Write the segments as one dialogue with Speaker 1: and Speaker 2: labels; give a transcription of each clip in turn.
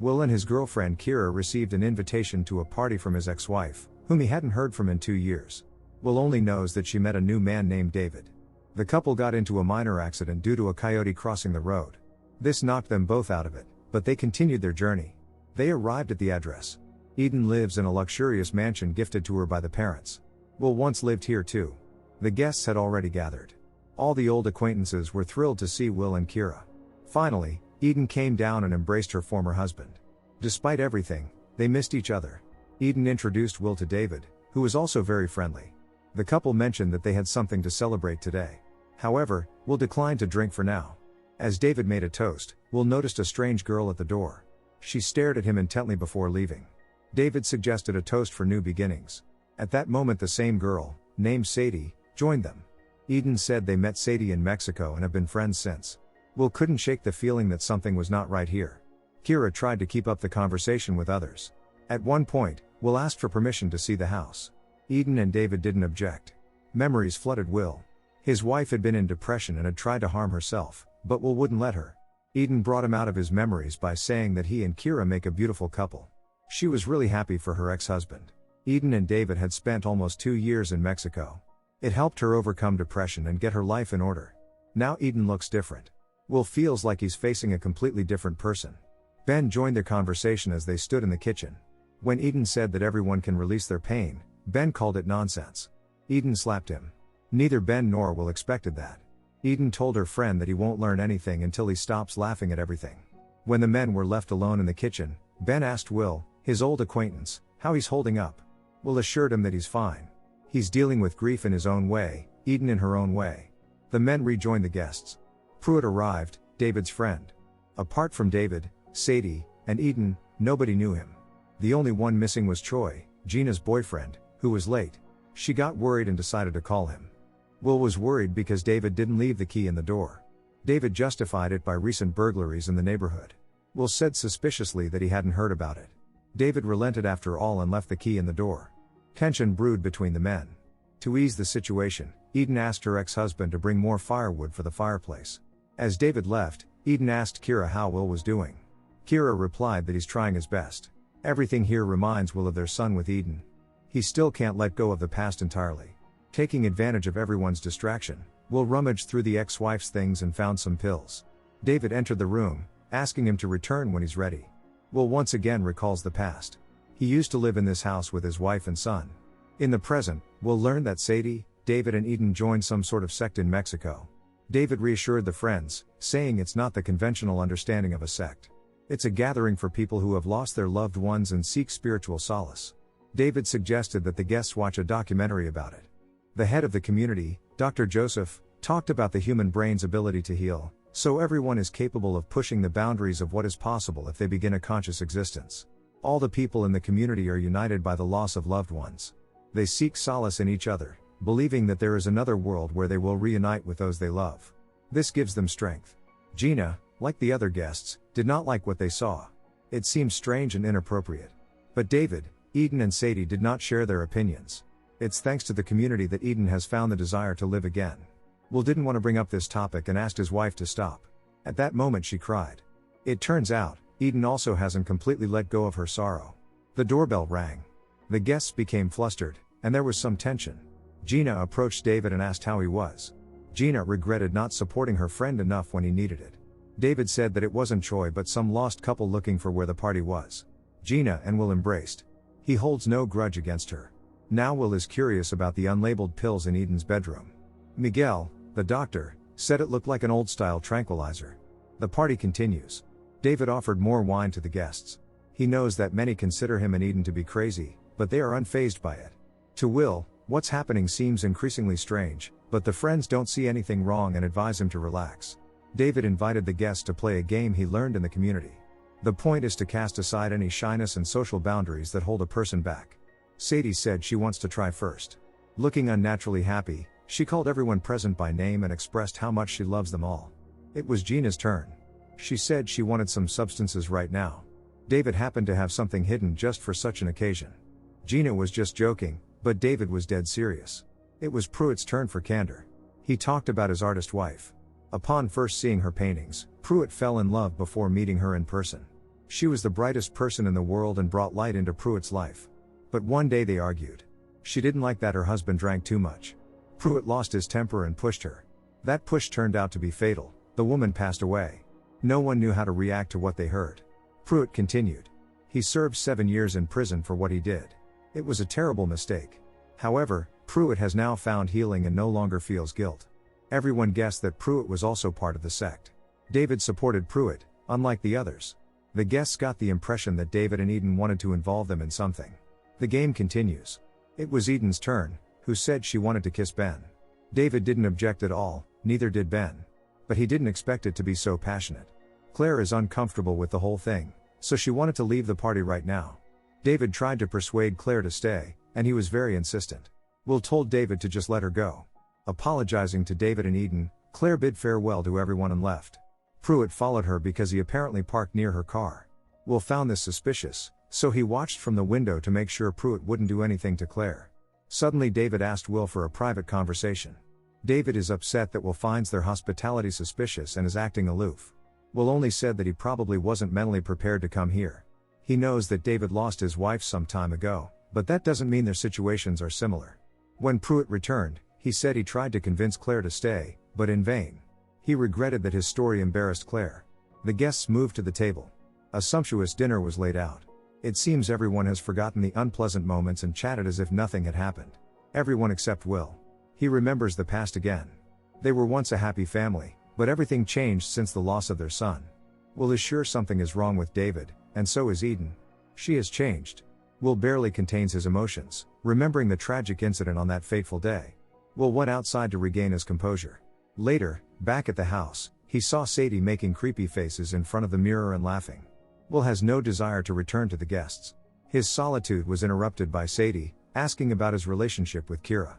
Speaker 1: Will and his girlfriend Kira received an invitation to a party from his ex-wife, whom he hadn't heard from in 2 years. Will only knows that she met a new man named David. The couple got into a minor accident due to a coyote crossing the road. This knocked them both out of it, but they continued their journey. They arrived at the address. Eden lives in a luxurious mansion gifted to her by the parents. Will once lived here too. The guests had already gathered. All the old acquaintances were thrilled to see Will and Kira. Finally, Eden came down and embraced her former husband. Despite everything, they missed each other. Eden introduced Will to David, who was also very friendly. The couple mentioned that they had something to celebrate today. However, Will declined to drink for now. As David made a toast, Will noticed a strange girl at the door. She stared at him intently before leaving. David suggested a toast for new beginnings. At that moment the same girl, named Sadie, joined them. Eden said they met Sadie in Mexico and have been friends since. Will couldn't shake the feeling that something was not right here. Kira tried to keep up the conversation with others. At one point, Will asked for permission to see the house. Eden and David didn't object. Memories flooded Will. His wife had been in depression and had tried to harm herself, but Will wouldn't let her. Eden brought him out of his memories by saying that he and Kira make a beautiful couple. She was really happy for her ex-husband. Eden and David had spent almost 2 years in Mexico. It helped her overcome depression and get her life in order. Now Eden looks different. Will feels like he's facing a completely different person. Ben joined their conversation as they stood in the kitchen. When Eden said that everyone can release their pain, Ben called it nonsense. Eden slapped him. Neither Ben nor Will expected that. Eden told her friend that he won't learn anything until he stops laughing at everything. When the men were left alone in the kitchen, Ben asked Will, his old acquaintance, how he's holding up. Will assured him that he's fine. He's dealing with grief in his own way, Eden in her own way. The men rejoined the guests. Pruitt arrived, David's friend. Apart from David, Sadie, and Eden, nobody knew him. The only one missing was Troy, Gina's boyfriend, who was late. She got worried and decided to call him. Will was worried because David didn't leave the key in the door. David justified it by recent burglaries in the neighborhood. Will said suspiciously that he hadn't heard about it. David relented after all and left the key in the door. Tension brewed between the men. To ease the situation, Eden asked her ex-husband to bring more firewood for the fireplace. As David left, Eden asked Kira how Will was doing. Kira replied that he's trying his best. Everything here reminds Will of their son with Eden. He still can't let go of the past entirely. Taking advantage of everyone's distraction, Will rummaged through the ex-wife's things and found some pills. David entered the room, asking him to return when he's ready. Will once again recalls the past. He used to live in this house with his wife and son. In the present, Will learned that Sadie, David and Eden joined some sort of sect in Mexico. David reassured the friends, saying it's not the conventional understanding of a sect. It's a gathering for people who have lost their loved ones and seek spiritual solace. David suggested that the guests watch a documentary about it. The head of the community, Dr. Joseph, talked about the human brain's ability to heal, so everyone is capable of pushing the boundaries of what is possible if they begin a conscious existence. All the people in the community are united by the loss of loved ones. They seek solace in each other, believing that there is another world where they will reunite with those they love. This gives them strength. Gina, like the other guests, did not like what they saw. It seemed strange and inappropriate. But David, Eden and Sadie did not share their opinions. It's thanks to the community that Eden has found the desire to live again. Will didn't want to bring up this topic and asked his wife to stop. At that moment she cried. It turns out, Eden also hasn't completely let go of her sorrow. The doorbell rang. The guests became flustered, and there was some tension. Gina approached David and asked how he was. Gina regretted not supporting her friend enough when he needed it. David said that it wasn't Troy but some lost couple looking for where the party was. Gina and Will embraced. He holds no grudge against her. Now Will is curious about the unlabeled pills in Eden's bedroom. Miguel, the doctor, said it looked like an old-style tranquilizer. The party continues. David offered more wine to the guests. He knows that many consider him and Eden to be crazy, but they are unfazed by it. To Will, what's happening seems increasingly strange, but the friends don't see anything wrong and advise him to relax. David invited the guests to play a game he learned in the community. The point is to cast aside any shyness and social boundaries that hold a person back. Sadie said she wants to try first. Looking unnaturally happy, she called everyone present by name and expressed how much she loves them all. It was Gina's turn. She said she wanted some substances right now. David happened to have something hidden just for such an occasion. Gina was just joking, but David was dead serious. It was Pruitt's turn for candor. He talked about his artist wife. Upon first seeing her paintings, Pruitt fell in love before meeting her in person. She was the brightest person in the world and brought light into Pruitt's life. But one day they argued. She didn't like that her husband drank too much. Pruitt lost his temper and pushed her. That push turned out to be fatal. The woman passed away. No one knew how to react to what they heard. Pruitt continued. He served 7 years in prison for what he did. It was a terrible mistake. However, Pruitt has now found healing and no longer feels guilt. Everyone guessed that Pruitt was also part of the sect. David supported Pruitt, unlike the others. The guests got the impression that David and Eden wanted to involve them in something. The game continues. It was Eden's turn, who said she wanted to kiss Ben. David didn't object at all, neither did Ben. But he didn't expect it to be so passionate. Claire is uncomfortable with the whole thing, so she wanted to leave the party right now. David tried to persuade Claire to stay, and he was very insistent. Will told David to just let her go. Apologizing to David and Eden, Claire bid farewell to everyone and left. Pruitt followed her because he apparently parked near her car. Will found this suspicious, so he watched from the window to make sure Pruitt wouldn't do anything to Claire. Suddenly David asked Will for a private conversation. David is upset that Will finds their hospitality suspicious and is acting aloof. Will only said that he probably wasn't mentally prepared to come here. He knows that David lost his wife some time ago, but that doesn't mean their situations are similar. When Pruitt returned, he said he tried to convince Claire to stay, but in vain. He regretted that his story embarrassed Claire. The guests moved to the table. A sumptuous dinner was laid out. It seems everyone has forgotten the unpleasant moments and chatted as if nothing had happened. Everyone except Will. He remembers the past again. They were once a happy family, but everything changed since the loss of their son. Will is sure something is wrong with David, and so is Eden. She has changed. Will barely contains his emotions, remembering the tragic incident on that fateful day. Will went outside to regain his composure. Later, back at the house, he saw Sadie making creepy faces in front of the mirror and laughing. Will has no desire to return to the guests. His solitude was interrupted by Sadie, asking about his relationship with Kira.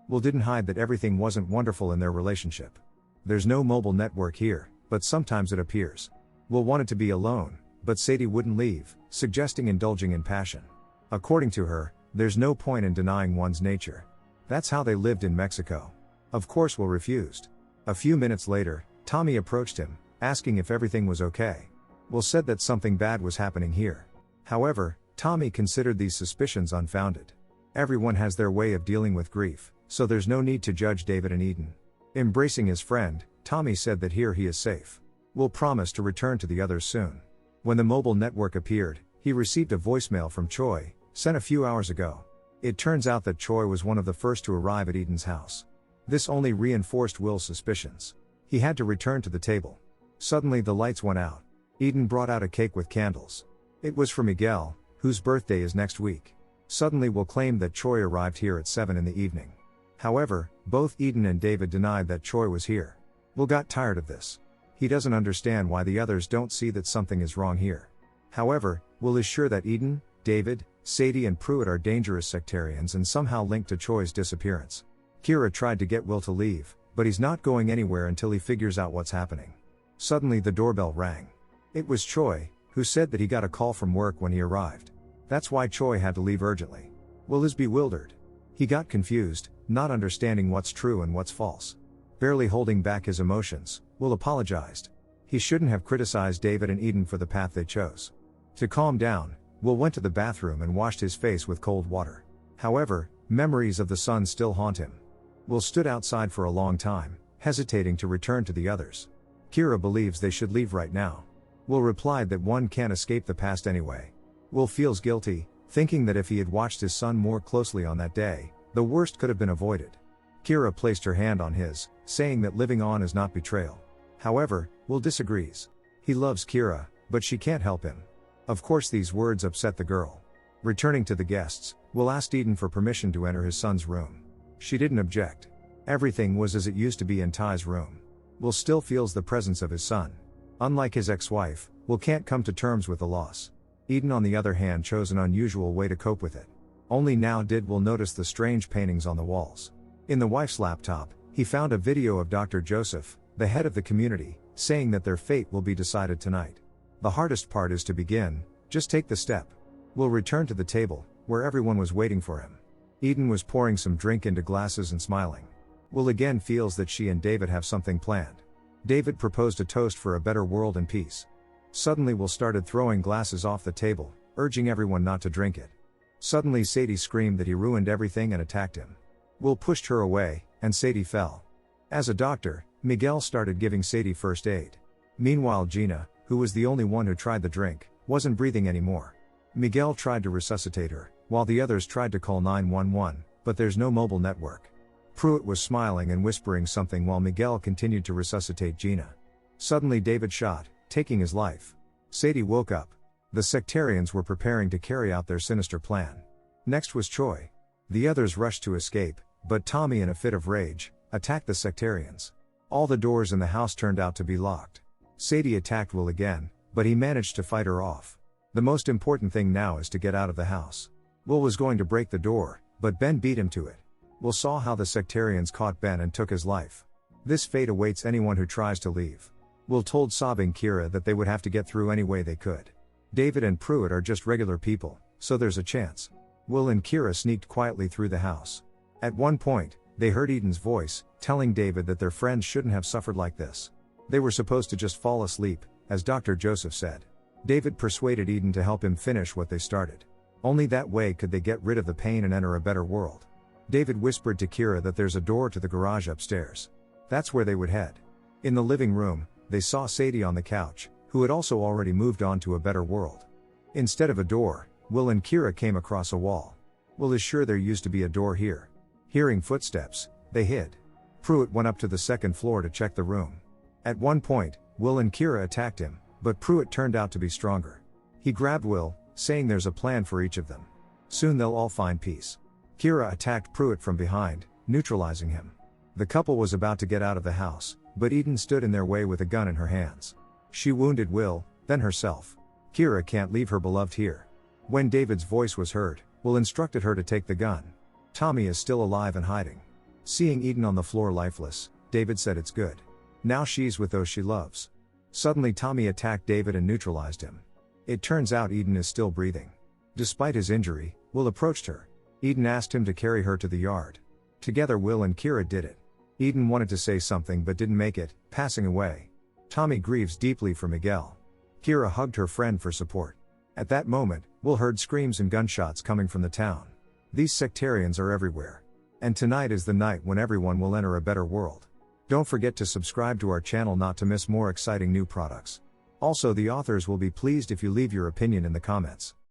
Speaker 1: Will didn't hide that everything wasn't wonderful in their relationship. There's no mobile network here, but sometimes it appears. Will wanted to be alone, but Sadie wouldn't leave, suggesting indulging in passion. According to her, there's no point in denying one's nature. That's how they lived in Mexico. Of course Will refused. A few minutes later, Tommy approached him, asking if everything was okay. Will said that something bad was happening here. However, Tommy considered these suspicions unfounded. Everyone has their way of dealing with grief, so there's no need to judge David and Eden. Embracing his friend, Tommy said that here he is safe. Will promised to return to the others soon. When the mobile network appeared, he received a voicemail from Choi, sent a few hours ago. It turns out that Choi was one of the first to arrive at Eden's house. This only reinforced Will's suspicions. He had to return to the table. Suddenly the lights went out. Eden brought out a cake with candles. It was for Miguel, whose birthday is next week. Suddenly Will claimed that Choi arrived here at 7 in the evening. However, both Eden and David denied that Choi was here. Will got tired of this. He doesn't understand why the others don't see that something is wrong here. However, Will is sure that Eden, David, Sadie and Pruitt are dangerous sectarians and somehow linked to Choi's disappearance. Kira tried to get Will to leave, but he's not going anywhere until he figures out what's happening. Suddenly the doorbell rang. It was Choi, who said that he got a call from work when he arrived. That's why Choi had to leave urgently. Will is bewildered. He got confused, not understanding what's true and what's false. Barely holding back his emotions, Will apologized. He shouldn't have criticized David and Eden for the path they chose. To calm down, Will went to the bathroom and washed his face with cold water. However, memories of the son still haunt him. Will stood outside for a long time, hesitating to return to the others. Kira believes they should leave right now. Will replied that one can't escape the past anyway. Will feels guilty, thinking that if he had watched his son more closely on that day, the worst could have been avoided. Kira placed her hand on his, saying that living on is not betrayal. However, Will disagrees. He loves Kira, but she can't help him. Of course these words upset the girl. Returning to the guests, Will asked Eden for permission to enter his son's room. She didn't object. Everything was as it used to be in Ty's room. Will still feels the presence of his son. Unlike his ex-wife, Will can't come to terms with the loss. Eden on the other hand chose an unusual way to cope with it. Only now did Will notice the strange paintings on the walls. In the wife's laptop, he found a video of Dr. Joseph, the head of the community, saying that their fate will be decided tonight. The hardest part is to begin, just take the step. Will return to the table, where everyone was waiting for him. Eden was pouring some drink into glasses and smiling. Will again feels that she and David have something planned. David proposed a toast for a better world and peace. Suddenly Will started throwing glasses off the table, urging everyone not to drink it. Suddenly Sadie screamed that he ruined everything and attacked him. Will pushed her away, and Sadie fell. As a doctor, Miguel started giving Sadie first aid. Meanwhile Gina, who was the only one who tried the drink, wasn't breathing anymore. Miguel tried to resuscitate her, while the others tried to call 911, but there's no mobile network. Pruitt was smiling and whispering something while Miguel continued to resuscitate Gina. Suddenly David shot, taking his life. Sadie woke up. The sectarians were preparing to carry out their sinister plan. Next was Choi. The others rushed to escape, but Tommy, in a fit of rage, attacked the sectarians. All the doors in the house turned out to be locked. Sadie attacked Will again, but he managed to fight her off. The most important thing now is to get out of the house. Will was going to break the door, but Ben beat him to it. Will saw how the sectarians caught Ben and took his life. This fate awaits anyone who tries to leave. Will told sobbing Kira that they would have to get through any way they could. David and Pruitt are just regular people, so there's a chance. Will and Kira sneaked quietly through the house. At one point, they heard Eden's voice, telling David that their friends shouldn't have suffered like this. They were supposed to just fall asleep, as Dr. Joseph said. David persuaded Eden to help him finish what they started. Only that way could they get rid of the pain and enter a better world. David whispered to Kira that there's a door to the garage upstairs. That's where they would head. In the living room, they saw Sadie on the couch, who had also already moved on to a better world. Instead of a door, Will and Kira came across a wall. Will is sure there used to be a door here. Hearing footsteps, they hid. Pruitt went up to the second floor to check the room. At one point, Will and Kira attacked him, but Pruitt turned out to be stronger. He grabbed Will, saying there's a plan for each of them. Soon they'll all find peace. Kira attacked Pruitt from behind, neutralizing him. The couple was about to get out of the house, but Eden stood in their way with a gun in her hands. She wounded Will, then herself. Kira can't leave her beloved here. When David's voice was heard, Will instructed her to take the gun. Tommy is still alive and hiding. Seeing Eden on the floor lifeless, David said it's good. Now she's with those she loves. Suddenly Tommy attacked David and neutralized him. It turns out Eden is still breathing. Despite his injury, Will approached her. Eden asked him to carry her to the yard. Together Will and Kira did it. Eden wanted to say something but didn't make it, passing away. Tommy grieves deeply for Miguel. Kira hugged her friend for support. At that moment, Will heard screams and gunshots coming from the town. These sectarians are everywhere. And tonight is the night when everyone will enter a better world. Don't forget to subscribe to our channel not to miss more exciting new products. Also, the authors will be pleased if you leave your opinion in the comments.